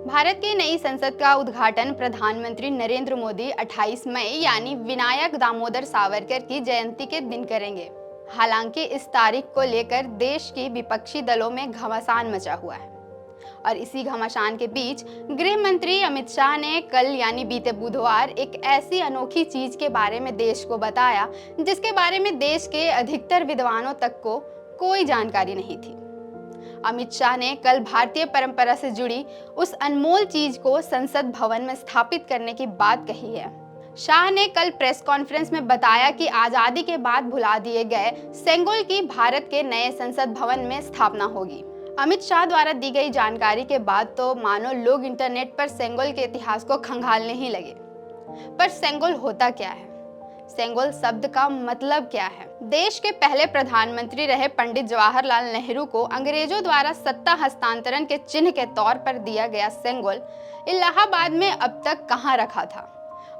भारत की नई संसद का उद्घाटन प्रधानमंत्री नरेंद्र मोदी 28 मई यानी विनायक दामोदर सावरकर की जयंती के दिन करेंगे। हालांकि इस तारीख को लेकर देश की विपक्षी दलों में घमासान मचा हुआ है और इसी घमासान के बीच गृह मंत्री अमित शाह ने कल यानी बीते बुधवार एक ऐसी अनोखी चीज के बारे में देश को बताया जिसके बारे में देश के अधिकतर विद्वानों तक को कोई जानकारी नहीं थी। अमित शाह ने कल भारतीय परंपरा से जुड़ी उस अनमोल चीज को संसद भवन में स्थापित करने की बात कही है। शाह ने कल प्रेस कॉन्फ्रेंस में बताया कि आजादी के बाद भुला दिए गए सेंगोल की भारत के नए संसद भवन में स्थापना होगी। अमित शाह द्वारा दी गई जानकारी के बाद तो मानो लोग इंटरनेट पर सेंगोल के इतिहास को खंगालने ही लगे। पर सेंगोल होता क्या है? सेंगोल शब्द का मतलब क्या है? देश के पहले प्रधानमंत्री रहे पंडित जवाहरलाल नेहरू को अंग्रेजों द्वारा सत्ता हस्तांतरण के चिन्ह के तौर पर दिया गया सेंगोल इलाहाबाद में अब तक कहां रखा था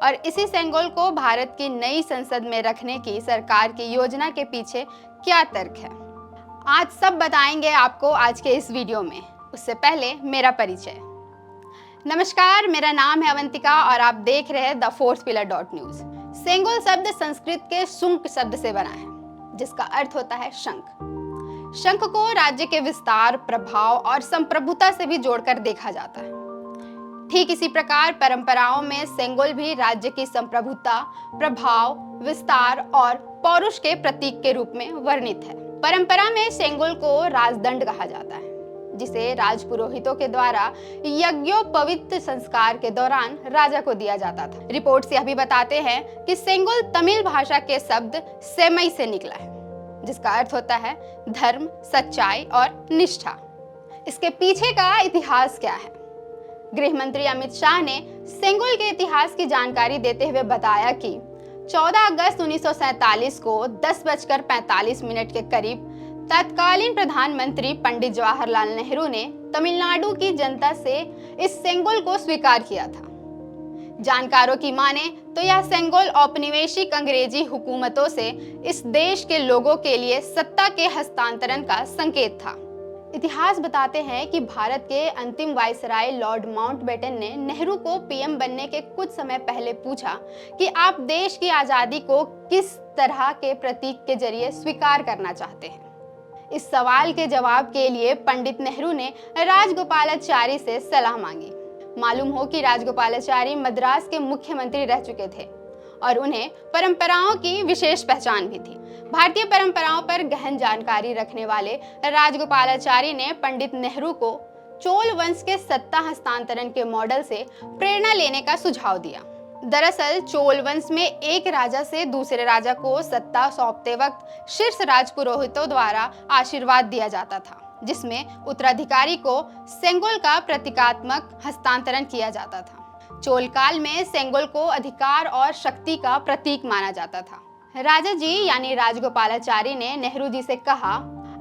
और इसी सेंगोल को भारत की नई संसद में रखने की सरकार की योजना के पीछे क्या तर्क है, आज सब बताएंगे आपको आज के इस वीडियो में। उससे पहले मेरा परिचय। नमस्कार, मेरा नाम है अवंतिका और आप देख रहे हैं the fourth pillar .news. Sengol शब्द संस्कृत के शुंक शब्द से बना है जिसका अर्थ होता है शंख। शंख को राज्य के विस्तार, प्रभाव और संप्रभुता से भी जोड़कर देखा जाता है। ठीक इसी प्रकार परंपराओं में सेंगोल भी राज्य की संप्रभुता, प्रभाव, विस्तार और पौरुष के प्रतीक के रूप में वर्णित है। परंपरा में सेंगोल को राजदंड कहा जाता है जिसे राजपुरोहितों के द्वारा यज्ञोपवीत संस्कार के दौरान राजा को दिया जाता था। रिपोर्ट्स यह भी बताते हैं कि सेंगोल तमिल भाषा के शब्द सेमई से निकला है जिसका अर्थ होता है धर्म, सच्चाई और निष्ठा। इसके पीछे का इतिहास क्या है? गृह मंत्री अमित शाह ने सेंगोल के इतिहास की जानकारी देते हुए बताया कि 14 अगस्त 1947 को 10:45 के करीब तत्कालीन प्रधानमंत्री पंडित जवाहरलाल नेहरू ने तमिलनाडु की जनता से इस सेंगोल को स्वीकार किया था। जानकारों की माने तो यह सेंगोल औपनिवेशिक अंग्रेजी हुकूमतों से इस देश के लोगों के लिए सत्ता के हस्तांतरण का संकेत था। इतिहास बताते हैं कि भारत के अंतिम वायसराय लॉर्ड माउंटबेटन ने नेहरू को पीएम बनने के कुछ समय पहले पूछा कि आप देश की आजादी को किस तरह के प्रतीक के जरिए स्वीकार करना चाहते हैं। इस सवाल के जवाब के लिए पंडित नेहरू ने राजगोपालाचारी से सलाह मांगी। मालूम हो कि राजगोपालाचारी मद्रास के मुख्यमंत्री रह चुके थे और उन्हें परंपराओं की विशेष पहचान भी थी। भारतीय परंपराओं पर गहन जानकारी रखने वाले राजगोपालाचारी ने पंडित नेहरू को चोल वंश के सत्ता हस्तांतरण के मॉडल से प्रेरणा लेने का सुझाव दिया। दरअसल चोल वंश में एक राजा से दूसरे राजा को सत्ता सौंपते वक्त शीर्ष राजपुरोहितों द्वारा आशीर्वाद दिया जाता था जिसमें उत्तराधिकारी को सेंगोल का प्रतीकात्मक हस्तांतरण किया जाता था। चोल काल में सेंगोल को अधिकार और शक्ति का प्रतीक माना जाता था। राजा जी यानी राजगोपालाचारी ने नेहरू जी से कहा,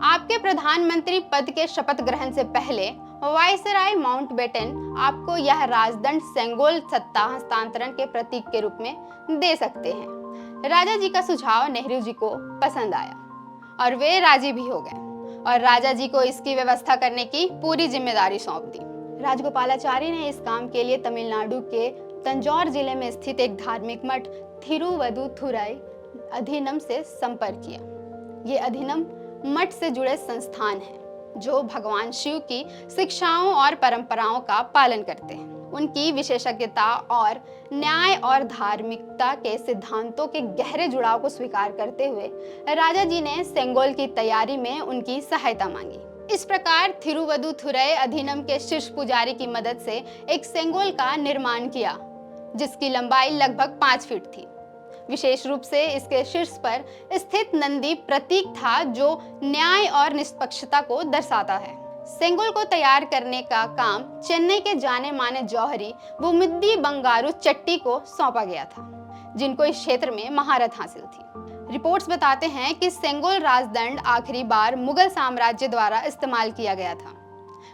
आपके प्रधानमंत्री पद के शपथ ग्रहण से पहले वायसराय माउंटबेटन आपको यह राजदंड सेंगोल सत्ता हस्तांतरण के प्रतीक के रूप में दे सकते हैं। राजा जी का सुझाव नेहरू जी को पसंद आया और वे राजी भी हो गए और राजा जी को इसकी व्यवस्था करने की पूरी जिम्मेदारी सौंप दी। राजगोपालाचारी ने इस काम के लिए तमिलनाडु के तंजौर जिले में स्थित एक धार्मिक मठ थिरुवदुथुराई अधिनम से संपर्क किया। ये अधिनम मठ से जुड़े संस्थान है जो भगवान शिव की शिक्षाओं और परंपराओं का पालन करते हैं। उनकी विशेषज्ञता और न्याय और धार्मिकता के सिद्धांतों के गहरे जुड़ाव को स्वीकार करते हुए राजा जी ने सेंगोल की तैयारी में उनकी सहायता मांगी। इस प्रकार थिरुवदुथुराई अधिनम के शीर्ष पुजारी की मदद से एक सेंगोल का निर्माण किया जिसकी लंबाई लगभग 5 फीट थी। विशेष रूप से इसके शीर्ष पर स्थित नंदी प्रतीक था जो न्याय और निष्पक्षता को दर्शाता है। सेंगोल को तैयार करने का काम चेन्नई के जाने माने जौहरी बुमिद्दी बंगारू चट्टी को सौंपा गया था जिनको इस क्षेत्र में महारत हासिल थी। रिपोर्ट्स बताते हैं कि सेंगोल राजदंड आखिरी बार मुगल साम्राज्य द्वारा इस्तेमाल किया गया था।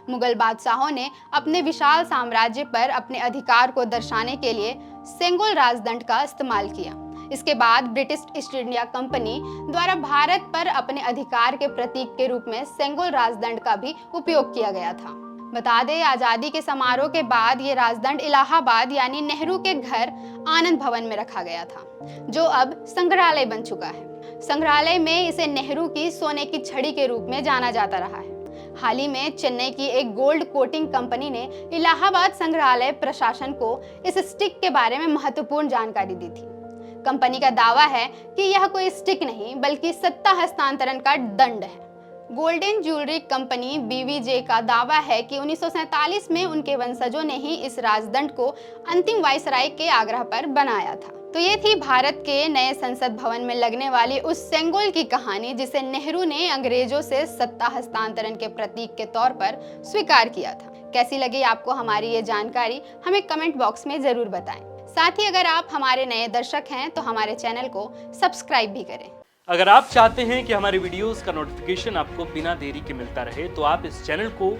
मुगल बादशाहों ने अपने विशाल साम्राज्य पर अपने अधिकार को दर्शाने के लिए सेंगोल राजदंड का इस्तेमाल किया। इसके बाद ब्रिटिश ईस्ट इंडिया कंपनी द्वारा भारत पर अपने अधिकार के प्रतीक के रूप में सेंगोल राजदंड का भी उपयोग किया गया था। बता दें, आजादी के समारोह के बाद ये राजदंड इलाहाबाद यानी नेहरू के घर आनंद भवन में रखा गया था, जो अब संग्रहालय बन चुका है। संग्रहालय में इसे नेहरू की सोने की छड़ी के रूप में जाना जाता रहा है। हाल ही में चेन्नई की एक गोल्ड कोटिंग कंपनी ने इलाहाबाद संग्रहालय प्रशासन को इस स्टिक के बारे में महत्वपूर्ण जानकारी दी थी। कंपनी का दावा है कि यह कोई स्टिक नहीं बल्कि सत्ता हस्तांतरण का दंड है। गोल्डन ज्वेलरी कंपनी बीवीजे का दावा है कि 1947 में उनके वंशजों ने ही इस राजदंड को अंतिम वायसराय के आग्रह पर बनाया था। तो ये थी भारत के नए संसद भवन में लगने वाली उस सेंगोल की कहानी, जिसे नेहरू ने अंग्रेजों से सत्ता हस्तांतरण के प्रतीक के तौर पर स्वीकार किया था। कैसी लगी आपको हमारी ये जानकारी, हमें कमेंट बॉक्स में जरूर बताएं। साथ ही अगर आप हमारे नए दर्शक हैं तो हमारे चैनल को सब्सक्राइब भी करें। अगर आप चाहते हैं कि हमारे वीडियोस का नोटिफिकेशन आपको बिना देरी के मिलता रहे, तो आप इस चैनल को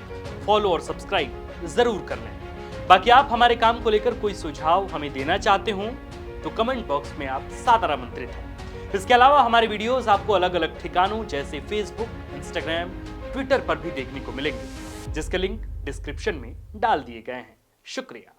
फॉलो और सब्सक्राइब जरूर कर लें। बाकी आप हमारे काम को लेकर कोई सुझाव हमें देना चाहते हो तो कमेंट बॉक्स में आप सादर आमंत्रित हैं। इसके अलावा हमारे वीडियोस आपको अलग अलग ठिकानों जैसे फेसबुक, इंस्टाग्राम, ट्विटर पर भी देखने को मिलेंगे, जिसके लिंक डिस्क्रिप्शन में डाल दिए गए हैं। शुक्रिया।